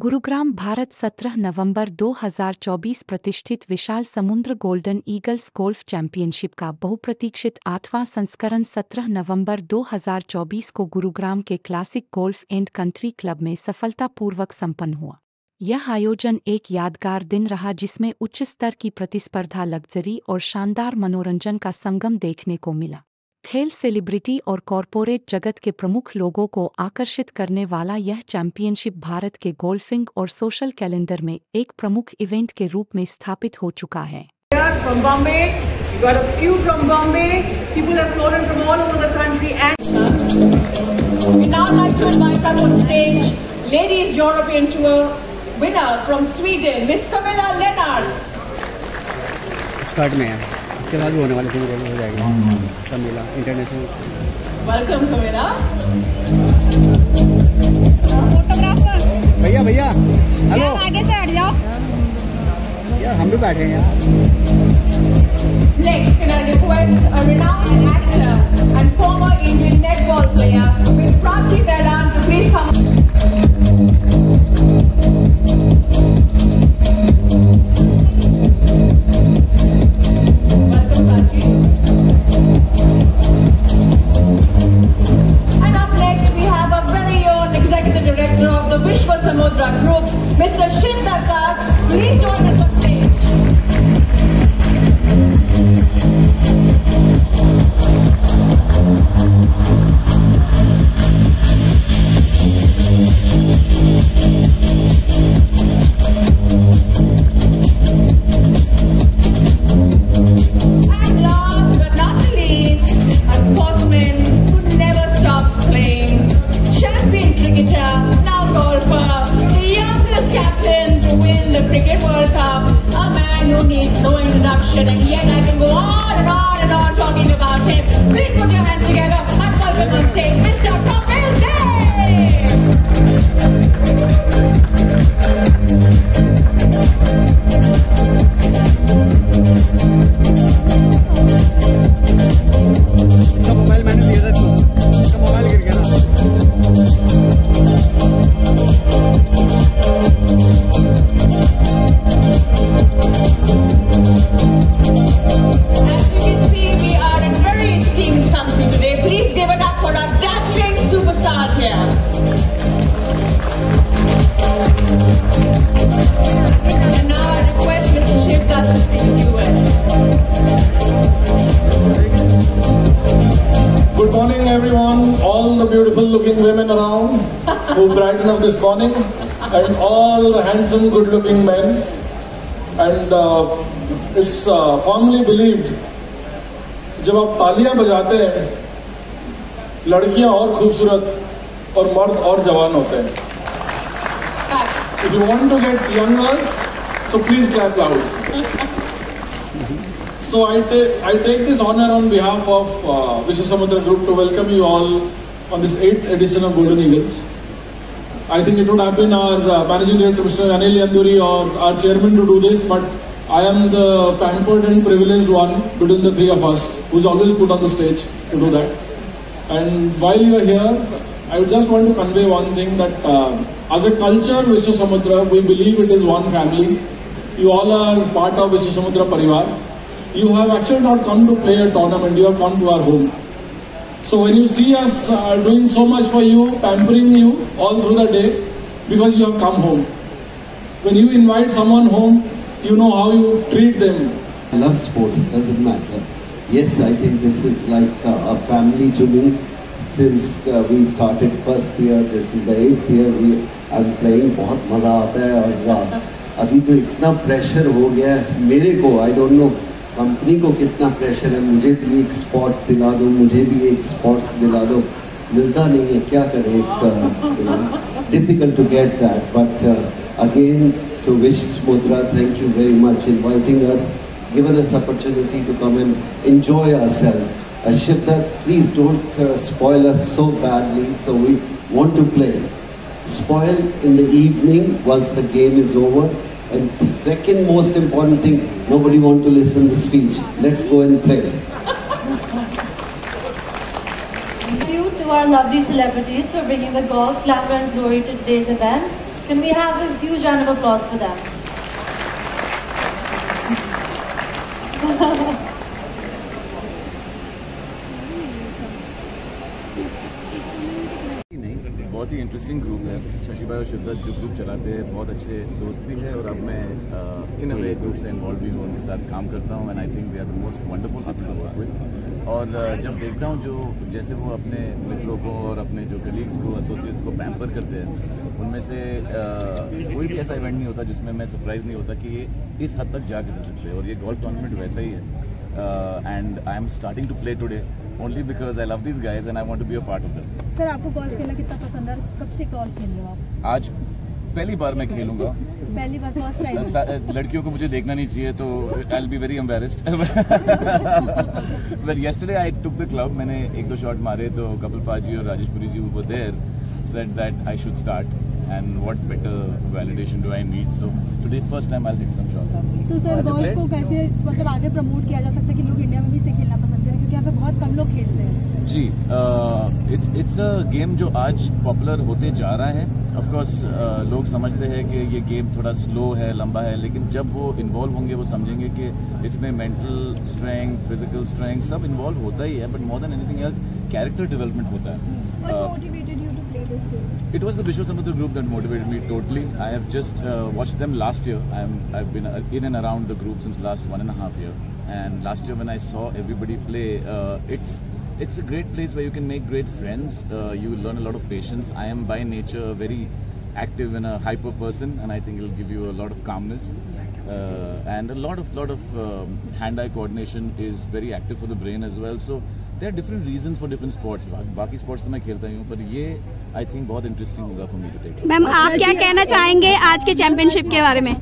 गुरुग्राम भारत 17 नवंबर 2024 प्रतिष्ठित विशाल समुद्र golden eagles golf championship का बहुप्रतीक्षित 8वां संस्करण 17 नवंबर 2024 को गुरुग्राम के classic golf and country club में सफलतापूर्वक संपन्न हुआ। यह आयोजन एक यादगार दिन रहा जिसमें उच्च स्तर की प्रतिस्पर्धा, लग्जरी और शानदार मनोरंजन का संगम देखने को मिला। खेल, सेलिब्रिटी और कॉरपोरेट जगत के प्रमुख लोगों को आकर्षित करने वाला यह चैंपियनशिप भारत के गोल्फिंग और सोशल कैलेंडर में एक प्रमुख इवेंट के रूप में स्थापित हो चुका है। From Bombay, you got a few from Bombay. People have flown in from all over the country, and we now like to invite up on stage Ladies European Tour winner from Sweden, Miss Camilla Lennart. Start में है, इसके बाद भी होने वाले थे, हो जाएगा कमिला इंटरनेशनल। वेलकम कमिला। भैया भैया हेलो, आगे से हट जाओ यार, हम भी बैठे हैं यार। Next, can I request a renowned actor and former Indian netball player, Miss Prachi Dailan, to please come. Welcome, Prachi. And up next, we have our very own Executive Director of the Vishwa Samudra Group, Mr. Shiv Das. Please join us on stage. And yet I can go on and on and on talking about him. Please put your hands together and welcome on stage Mr. Kapil Dev. इसका mobile मैंने दिया था इसको, इसका mobile गिर गया ना। Good morning everyone, all the beautiful looking women around who brighten up this morning, and all the handsome good looking men, and it's firmly believed जब आप तालियां बजाते हैं लड़कियां और खूबसूरत और मर्द और जवान होते हैं। If you want to get younger, so please clap loud. So I take this honor on behalf of Vishwa Samudra Group to welcome you all on this 8th edition of Golden Eagles. I think it would have been our Managing Director Mr. Anil Yanduri or our Chairman to do this, but I am the pampered and privileged one between the three of us who's always put on the stage to do that. And while you are here, I just want to convey one thing, that as a culture, Vishwa Samudra, we believe it is one family. You all are part of Vishwa Samudra Parivar. You have actually not come to play a tournament, you have come to our home. So when you see us doing so much for you, pampering you all through the day, because you have come home. When you invite someone home, you know how you treat them. I love sports, doesn't matter. Yes, I think this is like a family to me. Since we started first year, this is the 8th year I'm playing. बहुत मज़ा आता है, और अभी तो इतना pressure हो गया है मेरे को, I don't know कंपनी को कितना प्रेशर है, मुझे भी एक स्पॉट दिला दो, मुझे भी एक स्पॉट्स दिला दो, मिलता नहीं है, क्या करें, it's difficult to get that, but again to Vish Samudra, thank you very much inviting us, given us opportunity to come and enjoy ourselves. Shivdat, please don't spoil us so badly, so we want to play. Spoil in the evening once the game is over, and second most important thing, nobody want to listen to the speech. Let's go and play. Thank you to our lovely celebrities for bringing the golf glamour and glory to today's event. Can we have a huge round of applause for them? बहुत ही interesting group है। शशि भाई और शिद्दत जो group चलाते हैं बहुत अच्छे दोस्त भी है, और अब मैं इन अ वे ग्रुप से इन्वॉल्व भी हूँ, उनके साथ काम करता हूँ, and I think they are the most wonderful people to work with. और जब देखता हूँ जो जैसे वो अपने मित्रों को और अपने जो कलीग्स को, एसोसिएट्स को पैम्पर करते हैं, उनमें से कोई भी ऐसा इवेंट नहीं होता जिसमें मैं सरप्राइज़ नहीं होता कि ये इस हद तक जा के सकते हैं, और ये गोल्फ टूर्नामेंट वैसा ही है। And I am starting to play today only because I love these guys and I want to be a part of them. Sir आपको गोल्फ खेलना कितना पसंद है? कब से गोल्फ खेल रहे हो आप? आज पहली बार मैं खेलूंगा। पहली बार, फर्स्ट टाइम। लड़कियों को मुझे देखना नहीं चाहिए तो I'll be very embarrassed. But yesterday I took the club. मैंने 1-2 शॉट मारे तो कपिल पाजी और राजेश पुरी जी were there, said that I should start. And what better validation do I need? So today first time I'll hit some shots. तो sir golf को कैसे मतलब आगे प्रमोट किया जा सकता है कि लोग इंडिया में भी इसे खेलना पसंद करें, क्योंकि यहाँ पे बहुत कम लोग खेलते हैं? जी, इट्स अ गेम जो आज पॉपुलर होते जा रहा है। ऑफ कोर्स लोग समझते हैं कि ये गेम थोड़ा स्लो है, लंबा है, लेकिन जब वो इन्वॉल्व होंगे वो समझेंगे कि इसमें मेंटल स्ट्रेंथ, फिजिकल स्ट्रेंथ सब इन्वॉल्व होता ही है, but more than anything else character development होता है। It was the Vishwa Samudra group that motivated me totally. I have just watched them last year. I've been in and around the group since last 1.5 years. And last year when I saw everybody play, it's a great place where you can make great friends. You will learn a lot of patience. I am by nature a very active and a hyper person, and I think it will give you a lot of calmness. And a lot of hand-eye coordination is very active for the brain as well. So there are different reasons for different sports. बाकी sports तो मैं खेलता ही हूँ, पर ये I think बहुत interesting होगा for me to take. Ma'am आप क्या कहना चाहेंगे आज के चैंपियनशिप के बारे में?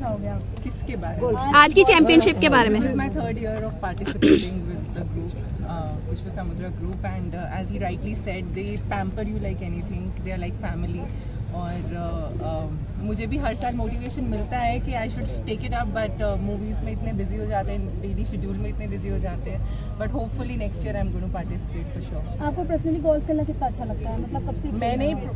किसके बारे में? आज की चैंपियनशिप के बारे में? This is my 3rd year of participating with the group, Vishwa Samudra group, and as he rightly said, they pamper you like anything. They are like family. और मुझे भी हर साल मोटिवेशन मिलता है कि I should take it up, but movies में इतने busy हो जाते हैं, डेली शेड्यूल में इतने बिजी हो जाते हैं, but hopefully next year I am going to participate for sure. आपको पर्सनली गोल्फ खेलना कितना अच्छा लगता है? मतलब कब से?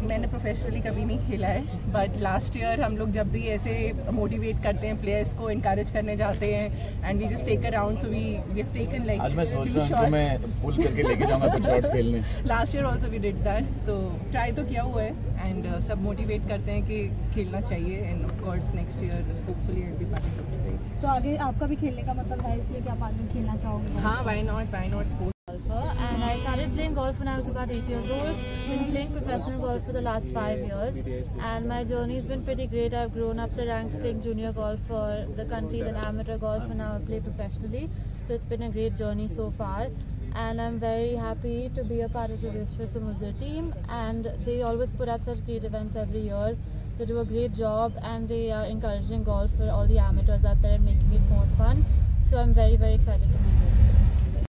मैंने प्रोफेशनली कभी नहीं खेला है, बट लास्ट ईयर हम लोग जब भी ऐसे मोटिवेट करते हैं, प्लेयर्स को इनकरेज करने जाते हैं, and we just take a round, so we have taken like आज मैं सोच रहा हूँ मैं पुल करके लेके जाऊंगा कुछ शॉट्स खेलने। Last year also we did that, तो ट्राई तो किया हुआ है, एंड सब मोटिवेट करते हैं कि खेलना चाहिए, end of course next year hopefully I will be participating. तो आगे आपका भी खेलने का मतलब है इसलिए कि आप आगे खेलना चाहोगे? हाँ, why not sports. And I started playing golf when I was about 8 years old. Been playing professional golf for the last 5 years, and my journey has been pretty great. I've grown up the ranks playing junior golf for the country, then amateur golf, and now I play professionally. So it's been a great journey so far, and I'm very happy to be a part of the Vishwa Samudra team. And they always put up such great events every year. They do a great job, and they are encouraging golf for all the amateurs out there and making it more fun. So I'm very, very excited to be here.